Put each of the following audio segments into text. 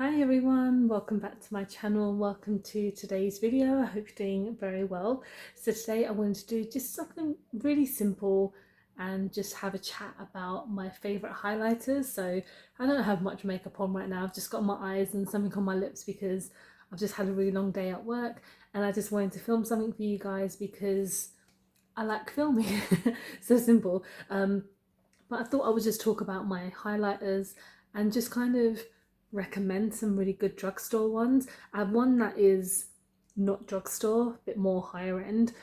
Hi everyone, welcome back to my channel. Welcome to today's video. I hope you're doing very well. So today I wanted to do just something really simple and just have a chat about my favorite highlighters. So I don't have much makeup on right now. I've just got my eyes and something on my lips because I've just had a really long day at work, and I just wanted to film something for you guys because I like filming. So simple. But I thought I would just talk about my highlighters and just kind of recommend some really good drugstore ones. I have one that is not drugstore, a bit more higher end,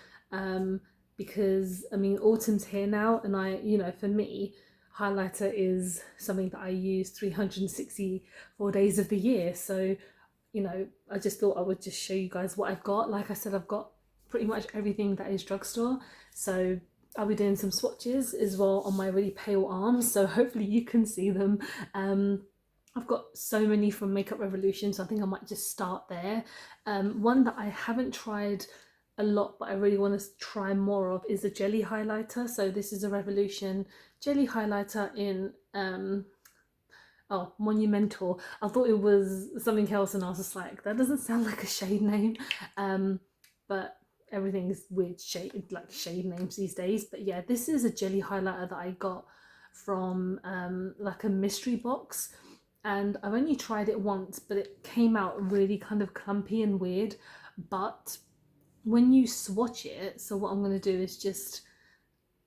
because I mean autumn's here now, and for me, highlighter is something that I use 364 days of the year. So I just thought I would just show you guys what I've got. Like I said, I've got pretty much everything that is drugstore. So I'll be doing some swatches as well on my really pale arms, so hopefully you can see them. I've got so many from Makeup Revolution, so I think I might just start there. One that I haven't tried a lot but I really want to try more of is a jelly highlighter. So this is a Revolution jelly highlighter in Monumental. I thought it was something else and I was just like, that doesn't sound like a shade name. But everything's weird shade names these days. But yeah, this is a jelly highlighter that I got from like a mystery box, and I've only tried it once, but it came out really kind of clumpy and weird. But when you swatch it, so what I'm going to do is just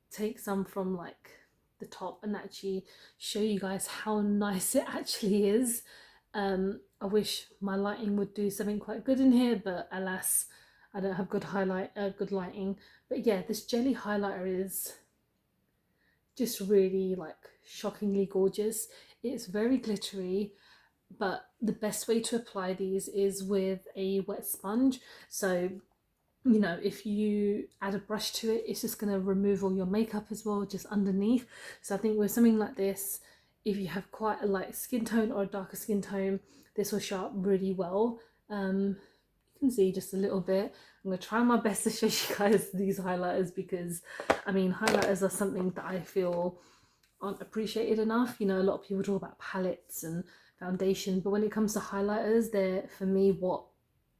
take some from like the top and actually show you guys how nice it actually is. I wish my lighting would do something quite good in here, but alas, I don't have good lighting. But yeah, this jelly highlighter is just really like shockingly gorgeous. It's very glittery, but the best way to apply these is with a wet sponge. So if you add a brush to it, it's just going to remove all your makeup as well, just underneath. So I think with something like this, if you have quite a light skin tone or a darker skin tone, this will show up really well. You can see just a little bit. I'm going to try my best to show you guys these highlighters because, I mean, highlighters are something that I feel aren't appreciated enough. A lot of people talk about palettes and foundation, but when it comes to highlighters, they're, for me, what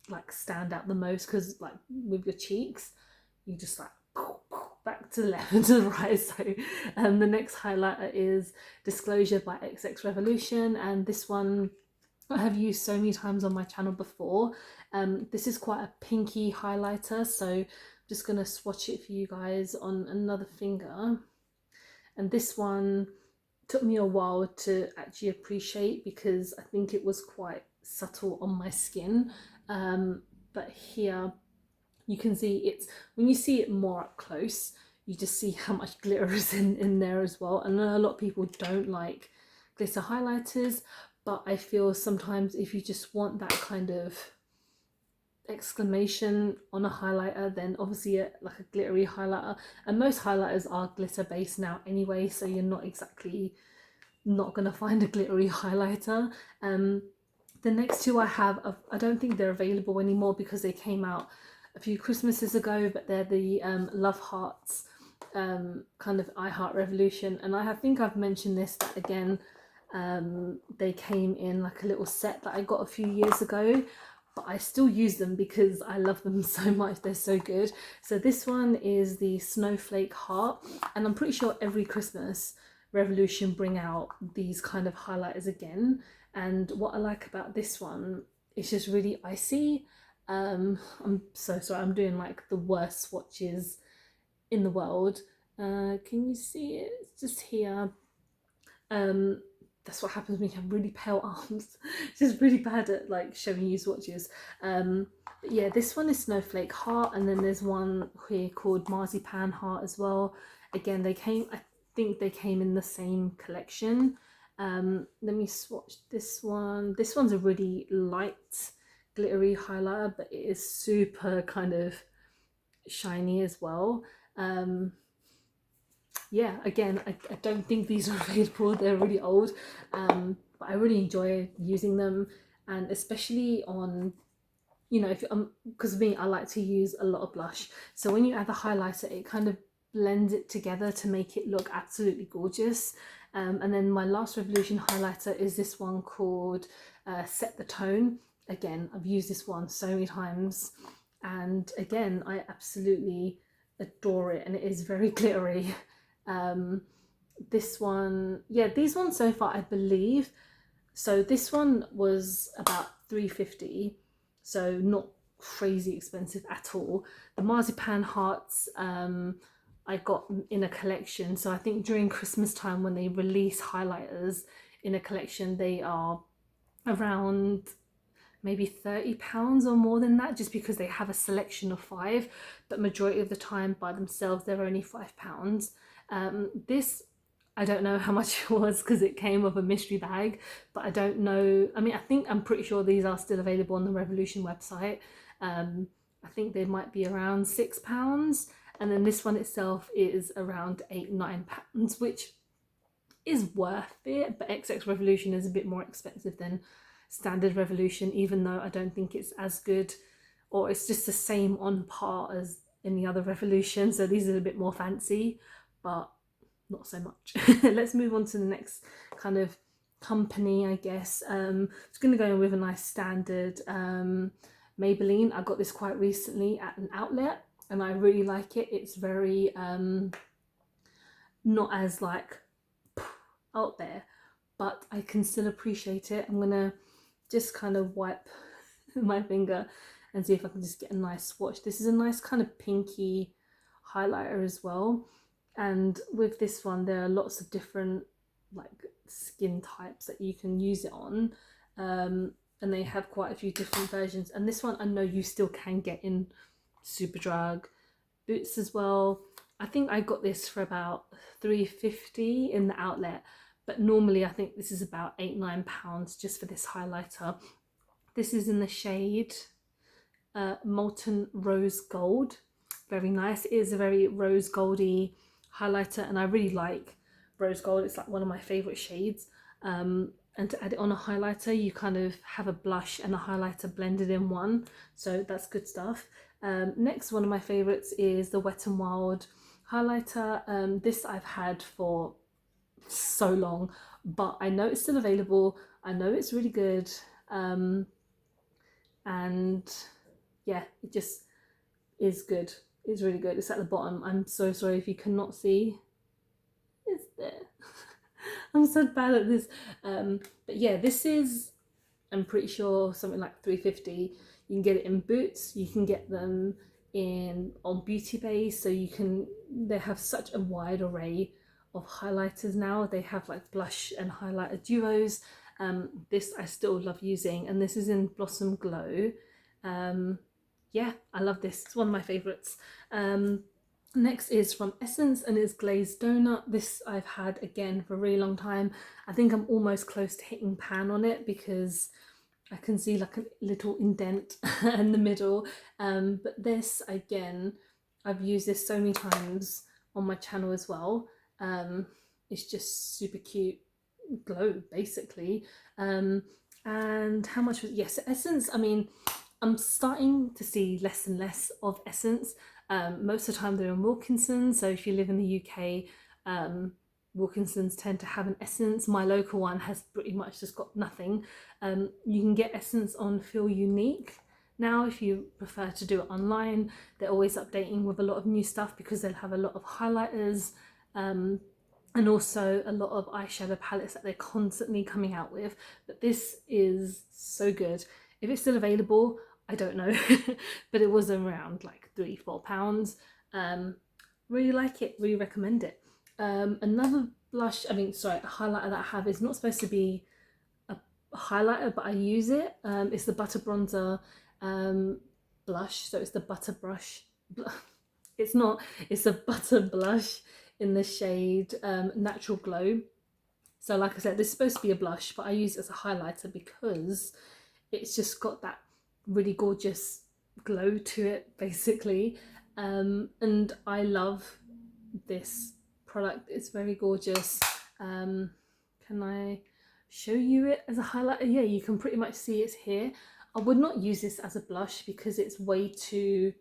like stand out the most, because like with your cheeks you just like back to the left and to the right. So the next highlighter is Disclosure by XX Revolution, and this one I have used so many times on my channel before. This is quite a pinky highlighter, so I'm just gonna swatch it for you guys on another finger. And this one took me a while to actually appreciate because I think it was quite subtle on my skin. But here you can see it's, when you see it more up close, you just see how much glitter is in there as well. And a lot of people don't like glitter highlighters, but I feel sometimes if you just want that kind of exclamation on a highlighter, then obviously like a glittery highlighter, and most highlighters are glitter based now anyway, so you're not gonna find a glittery highlighter. The next two I have, I don't think they're available anymore because they came out a few Christmases ago, but they're the Love Hearts kind of I Heart Revolution, and I think I've mentioned this, that again they came in like a little set that I got a few years ago, but I still use them because I love them so much. They're so good. So this one is the Snowflake Heart, and I'm pretty sure every Christmas Revolution bring out these kind of highlighters again. And what I like about this one, it's just really icy. I'm so sorry, I'm doing like the worst swatches in the world. Can you see it? It's just here. That's what happens when you have really pale arms. It's just really bad at like showing you swatches. But yeah, this one is Snowflake Heart, and then there's one here called Marzipan Heart as well. Again, I think they came in the same collection. Let me swatch this one. This one's a really light glittery highlighter, but it is super kind of shiny as well. Yeah, again, I don't think these are available. They're really old, but I really enjoy using them, and especially on, if because me, I like to use a lot of blush. So when you add the highlighter, it kind of blends it together to make it look absolutely gorgeous. And then my last Revolution highlighter is this one called set the tone. Again, I've used this one so many times, and again, I absolutely adore it, and it is very glittery. This one, yeah, these ones so far, I believe. So this one was about $3.50, so not crazy expensive at all. The Marzipan Hearts, I got in a collection. So I think during Christmas time when they release highlighters in a collection, they are around maybe £30 or more than that, just because they have a selection of 5, but majority of the time by themselves they're only £5. This, I don't know how much it was because it came with a mystery bag, but I don't know. I mean, I'm pretty sure these are still available on the Revolution website. I think they might be around £6, and then this one itself is around £8-9, which is worth it. But XX Revolution is a bit more expensive than standard Revolution, even though I don't think it's as good, or it's just the same on par as any other Revolution. So these are a bit more fancy, but not so much. Let's move on to the next kind of company, I guess. Just going to go in with a nice standard Maybelline. I got this quite recently at an outlet and I really like it. It's very not as like out there, but I can still appreciate it. I'm gonna just kind of wipe my finger and see if I can just get a nice swatch. This is a nice kind of pinky highlighter as well, and with this one there are lots of different like skin types that you can use it on, and they have quite a few different versions. And this one I know you still can get in Superdrug, Boots as well. I think I got this for about £3.50 in the outlet, but normally I think this is about £8-9 just for this highlighter. This is in the shade Molten Rose Gold. Very nice. It is a very rose goldy highlighter, and I really like rose gold. It's like one of my favorite shades. And to add it on a highlighter, you kind of have a blush and a highlighter blended in one, so that's good stuff. Next, one of my favorites is the Wet n Wild highlighter. This I've had for so long, but I know it's still available. I know it's really good, and yeah, it just is good. It's really good. It's at the bottom. I'm so sorry if you cannot see. It's there. I'm so bad at this. But yeah, this is, I'm pretty sure, something like £3.50. You can get it in Boots. You can get them on Beauty Bay. So they have such a wide array of highlighters now. They have like blush and highlighter duos. This I still love using, and this is in Blossom Glow. Yeah, I love this. It's one of my favorites. Next is from Essence and is Glazed Donut. This I've had again for a really long time. I think I'm almost close to hitting pan on it because I can see like a little indent in the middle. But this, again, I've used this so many times on my channel as well. It's just super cute glow, basically. And how much was, yes, Essence, I mean, I'm starting to see less and less of Essence. Most of the time they're in Wilkinson's, so if you live in the UK, Wilkinson's tend to have an Essence. My local one has pretty much just got nothing. You can get Essence on Feel Unique now if you prefer to do it online. They're always updating with a lot of new stuff because they'll have a lot of highlighters, and also a lot of eyeshadow palettes that they're constantly coming out with. But this is so good. If it's still available, I don't know, but it was around like £3-4. Really like it, really recommend it. Another blush, a highlighter that I have is not supposed to be a highlighter, but I use it. It's the Butter Bronzer blush, so it's the Butter Brush. It's a Butter Blush in the shade Natural Glow. So like I said, this is supposed to be a blush, but I use it as a highlighter because it's just got that really gorgeous glow to it, basically. And I love this product. It's very gorgeous. Can I show you it as a highlighter? Yeah, you can pretty much see it's here. I would not use this as a blush because it's way too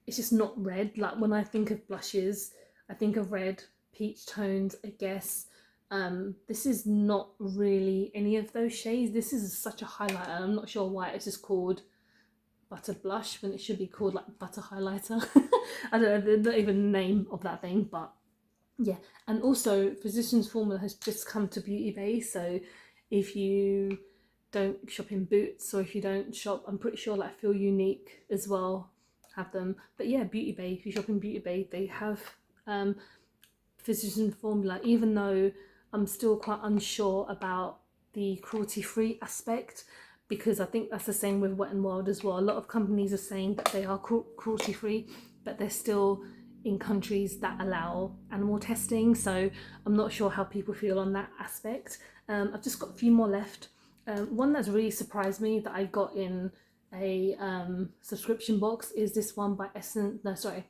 it's just not red. Like when I think of blushes, I think of red, peach tones, I guess, This is not really any of those shades. This is such a highlighter. I'm not sure why it's just called butter blush when it should be called like butter highlighter. I don't know, not even the name of that thing, but yeah. And also Physicians Formula has just come to Beauty Bay, so if you don't shop in Boots, or if you don't shop, I'm pretty sure like Feel Unique as well have them. But yeah, Beauty Bay, if you shop in Beauty Bay, they have Physicians Formula, even though I'm still quite unsure about the cruelty-free aspect, because I think that's the same with Wet n Wild as well. A lot of companies are saying that they are cruelty-free, but they're still in countries that allow animal testing, so I'm not sure how people feel on that aspect. I've just got a few more left. One that's really surprised me that I got in a subscription box is this one by Essence. No, sorry,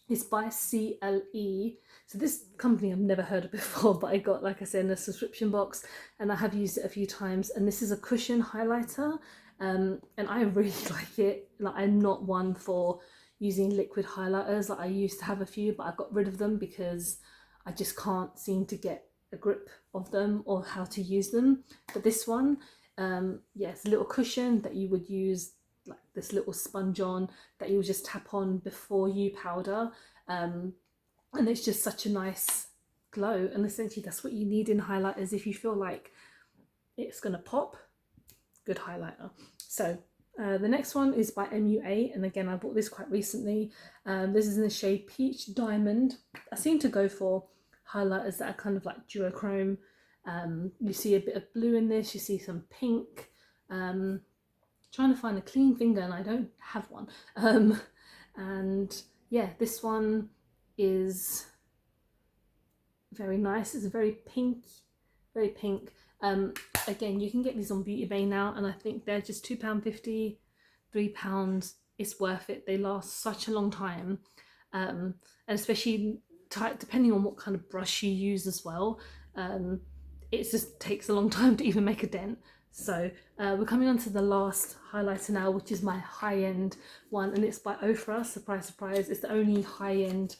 it's by CLE. So this company I've never heard of before, but I got, like I said, in a subscription box, and I have used it a few times. And this is a cushion highlighter, and I really like it. Like, I'm not one for using liquid highlighters. Like, I used to have a few, but I got rid of them because I just can't seem to get a grip of them or how to use them. But this one, yeah, it's a little cushion that you would use like this little sponge on, that you would just tap on before you powder, and it's just such a nice glow. And essentially that's what you need in highlighters. If you feel like it's gonna pop, good highlighter. So the next one is by MUA, and again I bought this quite recently. This is in the shade Peach Diamond. I seem to go for highlighters that are kind of like duochrome. You see a bit of blue in this, you see some pink, trying to find a clean finger and I don't have one. And yeah, this one is very nice. It's very pink, very pink. Again, you can get these on Beauty Bay now, and I think they're just £2.50, £3. It's worth it. They last such a long time, and especially depending on what kind of brush you use as well. It just takes a long time to even make a dent. So we're coming on to the last highlighter now, which is my high-end one, and it's by Ofra. Surprise, surprise. It's the only high-end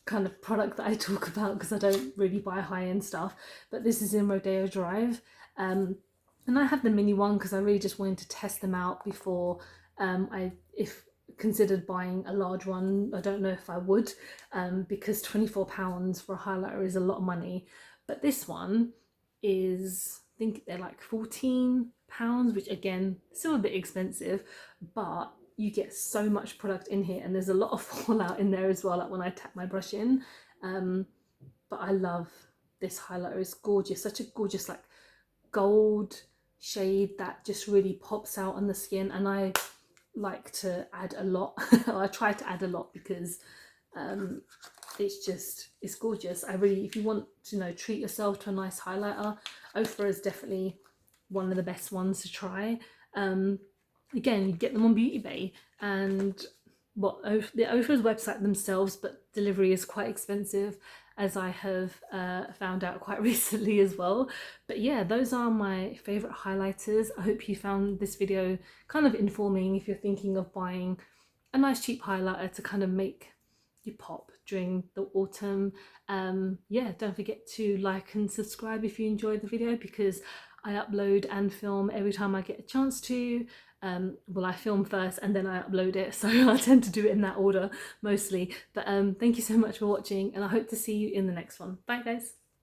kind of product that I talk about because I don't really buy high-end stuff. But this is in Rodeo Drive. And I have the mini one because I really just wanted to test them out before I considered buying a large one. I don't know if I would, because £24 for a highlighter is a lot of money. But this one is, I think they're like £14, which again, still a bit expensive, but you get so much product in here, and there's a lot of fallout in there as well, like when I tap my brush in. But I love this highlighter. It's gorgeous, such a gorgeous like gold shade that just really pops out on the skin, and I like to add a lot. I try to add a lot because it's gorgeous. I really, if you want to treat yourself to a nice highlighter, Ofra is definitely one of the best ones to try. Again, you get them on Beauty Bay, and the Ofra's website themselves, but delivery is quite expensive, as I have found out quite recently as well. But yeah, those are my favourite highlighters. I hope you found this video kind of informing if you're thinking of buying a nice cheap highlighter to kind of make you pop during the autumn. Yeah, don't forget to like and subscribe if you enjoyed the video, because I upload and film every time I get a chance to. Well, I film first and then I upload it, so I tend to do it in that order mostly. But thank you so much for watching, and I hope to see you in the next one. Bye guys.